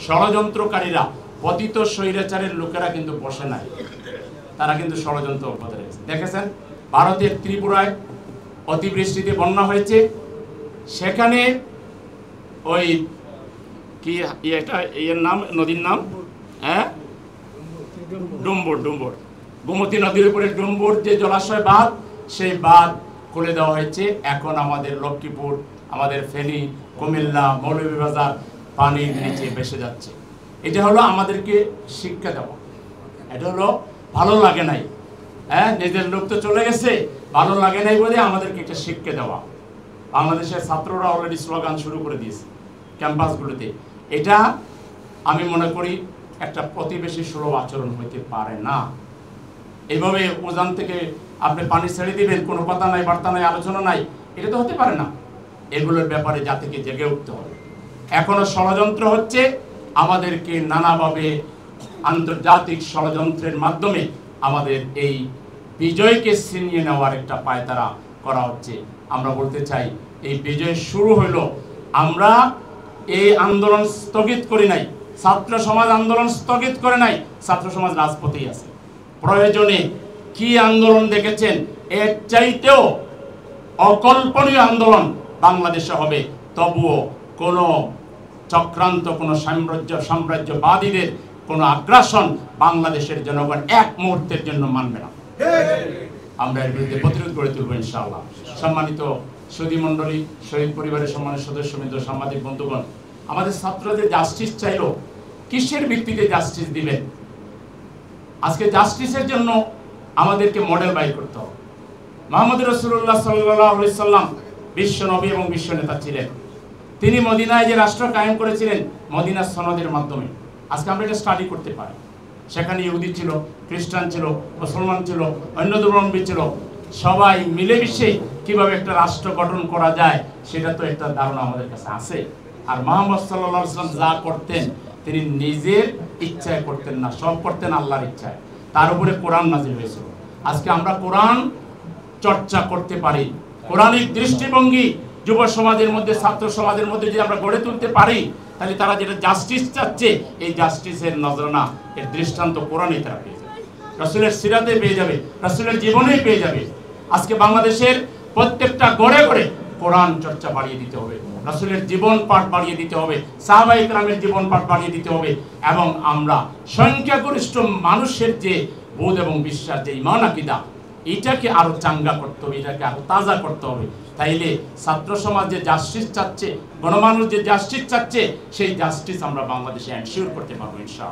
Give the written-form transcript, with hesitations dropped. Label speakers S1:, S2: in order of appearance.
S1: ষড়যন্ত্রকারীরা, পতিত স্বৈরাচারের লোকেরা কিন্তু বসে নাই, তারা কিন্তু ষড়যন্ত্র পথে রয়েছে। দেখেছেন ভারতের ত্রিপুরায় অতিবৃষ্টিতে বন্যা হয়েছে, সেখানে ওই কি এটা এর নাম, নদীর নাম, হ্যাঁ ডুম্বুর, গোমতী নদীর উপরে ডুম্বুর যে জলাশয় বাঁধ, সেই বাঁধ খুলে দেওয়া হয়েছে। এখন আমাদের লক্ষ্মীপুর, আমাদের ফেনী, কুমিল্লা, মৌলভীবাজার পানির নিচে ভেসে যাচ্ছে। এটা হলো আমাদেরকে শিক্ষা দেওয়া। এটা হলো ভালো লাগে নাই, হ্যাঁ নিজের লোক তো চলে গেছে, ভালো লাগে নাই বলে আমাদেরকে একটা শিক্ষা দেওয়া। বাংলাদেশের ছাত্ররা অলরেডি স্লোগান শুরু করে দিয়েছে ক্যাম্পাসগুলোতে। এটা আমি মনে করি একটা প্রতিবেশী সুলভ আচরণ হইতে পারে না। এইভাবে উজান থেকে আপনি পানি ছেড়ে দিবেন, কোনো কথা নাই, বার্তা নাই, আলোচনা নাই, এটা তো হতে পারে না। এগুলোর ব্যাপারে জাতিকে জেগে উঠতে হবে। এখনো ষড়যন্ত্র হচ্ছে, আমাদেরকে নানাভাবে আন্তর্জাতিক ষড়যন্ত্রের মাধ্যমে আমাদের এই বিজয়কে ছিনিয়ে নেওয়ার একটা পায়তারা করা হচ্ছে। আমরা বলতে চাই, এই বিজয় শুরু হইল, আমরা এই আন্দোলন স্থগিত করি নাই, ছাত্র সমাজ আন্দোলন স্থগিত করে নাই, ছাত্র সমাজ রাজপথেই আছে। প্রয়োজনে কি আন্দোলন দেখেছেন, এর চাইতেও অকল্পনীয় আন্দোলন বাংলাদেশে হবে, তবুও কোনো চক্রান্ত, কোনো সাম্রাজ্যবাদীদের কোনো আগ্রাসন বাংলাদেশের জনগণ এক মুহূর্তের জন্য মানবে না। আমরা এর বিরুদ্ধে প্রতিরোধ গড়ে তুলব ইনশাআল্লাহ। সম্মানিত সুধী মণ্ডলী, শহীদ পরিবারের সম্মানের সদস্যবৃন্দ, সাংবাদিক বন্ধুগণ, আমাদের ছাত্রদের জাস্টিস চাইলো, কিসের ভিত্তিতে জাস্টিস দিবেন? আজকে জাস্টিসের জন্য আমাদেরকে মডেল বাইর করতে হবে। মুহাম্মদ রাসূলুল্লাহ সাল্লাল্লাহু আলাইহি সাল্লাম বিশ্ব নবী এবং বিশ্ব নেতা ছিলেন। তিনি মদিনায় যে রাষ্ট্র কায়েম করেছিলেন মদিনার সনদের মাধ্যমে। আজকে আমরা এটা স্টাডি করতে পারি। সেখানে ইহুদি ছিল, খ্রিস্টান ছিল, মুসলমান ছিল, অন্য ধর্মাবলম্বী ছিল, সবাই মিলেমিশে কিভাবে একটা রাষ্ট্র গঠন করা যায় সেটা তো একটা ধারণা আমাদের কাছে আছে। আর মুহাম্মদ সাল্লাল্লাহু আলাইহি সাল্লাম যা করতেন তিনি নিজের ইচ্ছায় করতেন না, সব করতেন আল্লাহর ইচ্ছায়। তার উপরে কোরআন নাযিল হয়েছিল। আজকে আমরা কোরআন চর্চা করতে পারি, কোরআনিক দৃষ্টিভঙ্গি যুব সমাজের মধ্যে, ছাত্র সমাজের মধ্যে যদি আমরা গড়ে তুলতে পারি, তাহলে তারা যেটা জাস্টিস চাচ্ছে, এই জাস্টিসের নজরানা, এর দৃষ্টান্ত কোরআনে তারা পেয়ে যাবে, রাসূলের সিরাতে পেয়ে যাবে, রাসূলের জীবনে পেয়ে যাবে। আজকে বাংলাদেশের প্রত্যেকটা ঘরে ঘরে কোরআন চর্চা বাড়িয়ে দিতে হবে, রাসূলের জীবন পাঠ বাড়িয়ে দিতে হবে, সাহাবায়ে কেরামের জীবন পাঠ বাড়িয়ে দিতে হবে, এবং আমরা সংখ্যাগরিষ্ঠ মানুষের যে বোধ এবং বিশ্বাস, যে ঈমান আকীদা, এটাকে আরো চাঙ্গা করতে হবে, এটাকে আরো তাজা করতে হবে। তাইলে ছাত্র সমাজ যে জাস্টিস চাচ্ছে, গণমানুষ যে জাস্টিস চাচ্ছে, সেই জাস্টিস আমরা বাংলাদেশে এনশিওর করতে পারবো ইনশাআল্লাহ।